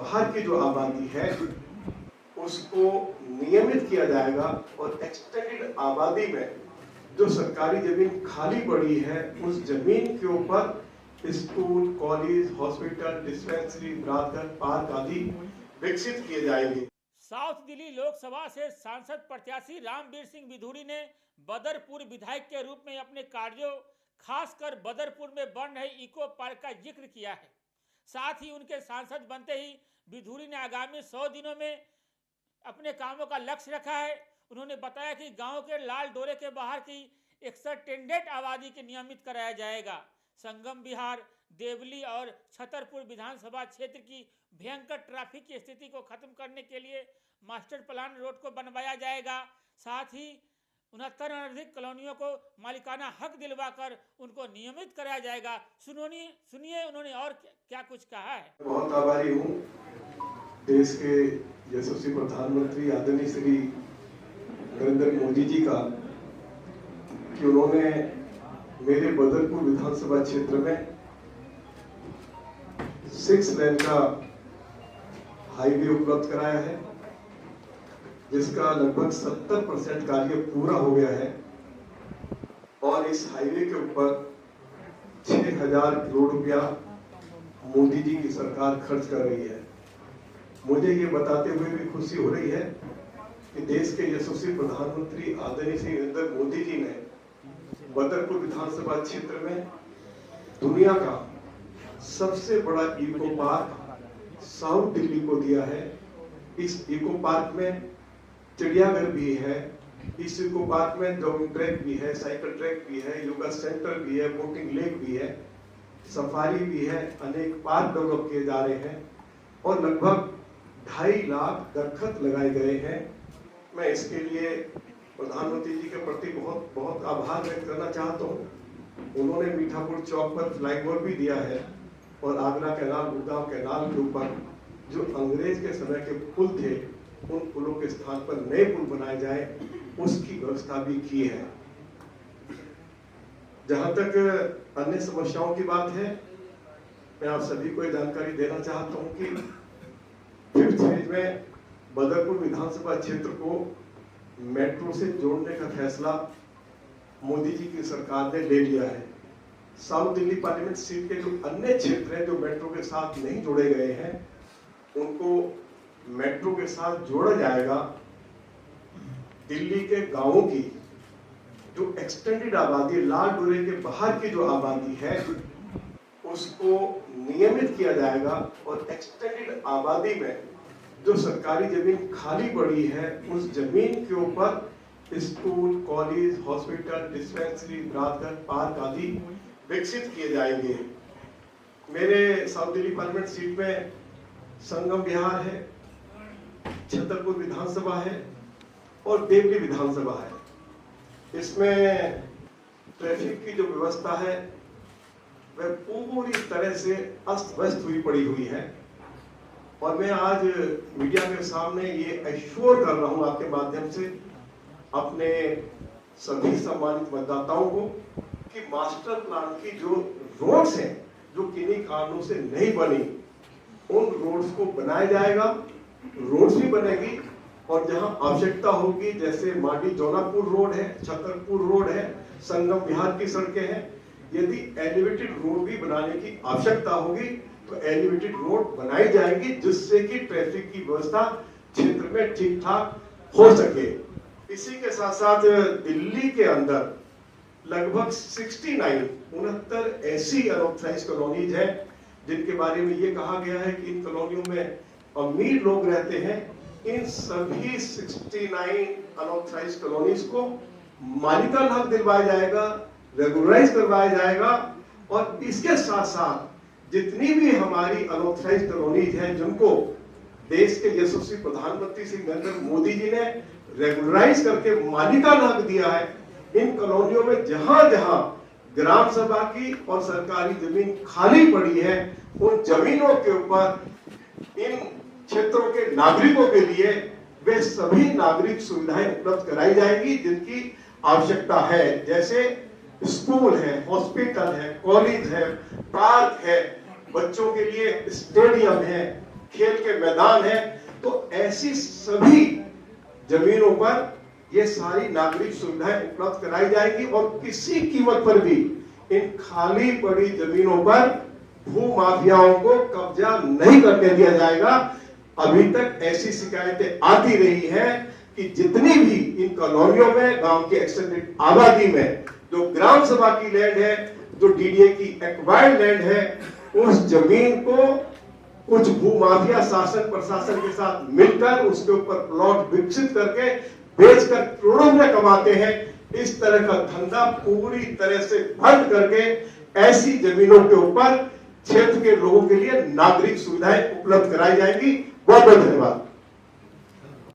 बाहर की जो आबादी है उसको नियमित किया जाएगा और एक्सटेंडेड आबादी में जो सरकारी जमीन खाली पड़ी है उस जमीन के ऊपर स्कूल, कॉलेज, हॉस्पिटल, डिस्पेंसरी, बरातघर, पार्क आदि विकसित किए जाएंगे। साउथ दिल्ली लोकसभा से सांसद प्रत्याशी रामवीर सिंह बिधूड़ी ने बदरपुर विधायक के रूप में अपने कार्यों, खासकर बदरपुर में बन रहे इको पार्क का जिक्र किया है। साथ ही उनके सांसद बनते ही बिधूड़ी ने आगामी 100 दिनों में अपने कामों का लक्ष्य रखा है। उन्होंने बताया कि गांव के लाल डोरे के बाहर की एक्सटेंडेड आबादी के नियमित कराया जाएगा। संगम विहार, देवली और छतरपुर विधानसभा क्षेत्र की भयंकर ट्रैफिक की स्थिति को खत्म करने के लिए मास्टर प्लान रोड को बनवाया जाएगा। साथ ही 69 अनधिक कॉलोनियों को मालिकाना हक दिलवाकर उनको नियमित कराया जाएगा। सुनिए उन्होंने और क्या कुछ कहा है। बहुत आभारी हूँ देश के यशस्वी प्रधानमंत्री आदरणीय श्री नरेंद्र मोदी जी का कि उन्होंने मेरे बदरपुर विधानसभा क्षेत्र में 6 लेन का हाईवे उपलब्ध कराया है, जिसका लगभग 70% कार्य पूरा हो गया है और इस हाईवे के ऊपर 6000 करोड़ रुपया मोदी जी की सरकार खर्च कर रही है। मुझे ये बताते हुए भी खुशी हो रही है कि देश के यशस्वी प्रधानमंत्री आदरणीय श्री नरेंद्र मोदी जी ने बदरपुर विधानसभा क्षेत्र में दुनिया का सबसे बड़ा इको पार्क साउथ दिल्ली को दिया है। इस इको पार्क में चिड़ियाघर भी है, इस इको पार्क में जॉगिंग ट्रैक भी है, साइकिल ट्रैक भी है, योगा सेंटर भी है, बोटिंग लेक भी है, सफारी भी है, अनेक पार्क डेवलप किए जा रहे हैं और लगभग 2.5 लाख दरख्त लगाए गए हैं। मैं इसके लिए प्रधानमंत्री जी के प्रति बहुत बहुत आभार व्यक्त करना चाहता हूँ। उन्होंने मीठापुर चौक पर फ्लाईओवर भी दिया है और आगरा कैनाल, गुड़गांव कैनाल के ऊपर जो अंग्रेज के समय के पुल थे उन पुलों के स्थान पर नए पुल बनाए जाए उसकी व्यवस्था भी की है। जहां तक अन्य समस्याओं की बात है, मैं आप सभी को जानकारी देना चाहता हूं कि 5th फेज में बदरपुर विधानसभा क्षेत्र को मेट्रो से जोड़ने का फैसला मोदी जी की सरकार ने ले लिया है। साउथ दिल्ली पार्लियामेंट सीट के जो अन्य क्षेत्र हैं जो मेट्रो के साथ नहीं जोड़े गए हैं उनको मेट्रो के साथ जोड़ा जाएगा। दिल्ली के गांवों की जो एक्सटेंडेड आबादी, लाल डोरे के बाहर की जो आबादी है उसको नियमित किया जाएगा और एक्सटेंडेड आबादी में जो सरकारी जमीन खाली पड़ी है उस जमीन के ऊपर स्कूल, कॉलेज, हॉस्पिटल, डिस्पेंसरी, बरातघर, पार्क आदि विकसित किए जाएंगे। मेरे साउथ दिल्ली पार्लियामेंट सीट में संगम विहार है, छतरपुर विधानसभा है और देवली विधानसभा है। इसमें ट्रैफिक की जो व्यवस्था है वह पूरी तरह से अस्त व्यस्त पड़ी हुई है और मैं आज मीडिया के सामने ये एश्योर कर रहा हूं आपके माध्यम से अपने सभी सम्मानित मतदाताओं को कि मास्टर प्लान की जो रोड्स हैं जो किन्हीं कारणों से नहीं बनी उन रोड्स को बनाया जाएगा। रोड्स भी बनेगी और जहां आवश्यकता होगी, जैसे माडी जौनापुर रोड है, छतरपुर रोड है, संगम विहार की सड़कें हैं, यदि एलिवेटेड रोड भी बनाने की आवश्यकता होगी तो एलिवेटेड रोड बनाई जाएंगी जिससे कि ट्रैफिक की व्यवस्था क्षेत्र में ठीक ठाक हो सके। इसी के साथ साथ दिल्ली के अंदर लगभग 69 ऐसी अनऑथराइज्ड कॉलोनीज है जिनके बारे में ये कहा गया है कि इन कॉलोनियों में अमीर लोग रहते हैं। इन सभी 69 अनऑथराइज्ड कॉलोनीज को मालिकाना हक दिलवाया जाएगा, रेगुलराइज करवाया जाएगा और इसके साथ साथ जितनी भी हमारी अनऑथराइज्ड कॉलोनीज हैं जिनको देश के यशस्वी प्रधानमंत्री श्री नरेंद्र मोदी जी ने रेगुलराइज करके मालिकाना हक दिया है, इन कॉलोनियों में जहां जहां ग्राम सभा की और सरकारी जमीन खाली पड़ी है उन जमीनों के ऊपर इन क्षेत्रों के नागरिकों के लिए वे सभी नागरिक सुविधाएं उपलब्ध कराई जाएगी जिनकी आवश्यकता है, जैसे स्कूल है, हॉस्पिटल है, कॉलेज है, पार्क है, बच्चों के लिए स्टेडियम है, खेल के मैदान है, तो ऐसी सभी जमीनों पर ये सारी नागरिक सुविधाएं उपलब्ध कराई जाएगी और किसी कीमत पर भी इन खाली पड़ी जमीनों पर भू माफियाओं को कब्जा नहीं करने दिया जाएगा। अभी तक ऐसी शिकायतें आती रही है कि जितनी भी इन कॉलोनियों में, गांव के एक्सटेंडेड आबादी में जो ग्राम सभा की लैंड है, जो डीडीए की एक्वायर्ड लैंड है, उस जमीन को कुछ भू माफिया शासन प्रशासन के साथ मिलकर उसके ऊपर प्लॉट विकसित करके बेचकर करोड़ों रुपए कमाते हैं। इस तरह का धंधा पूरी तरह से बंद करके ऐसी जमीनों के ऊपर क्षेत्र के लोगों के लिए नागरिक सुविधाएं उपलब्ध कराई जाएंगी। बहुत बहुत धन्यवाद।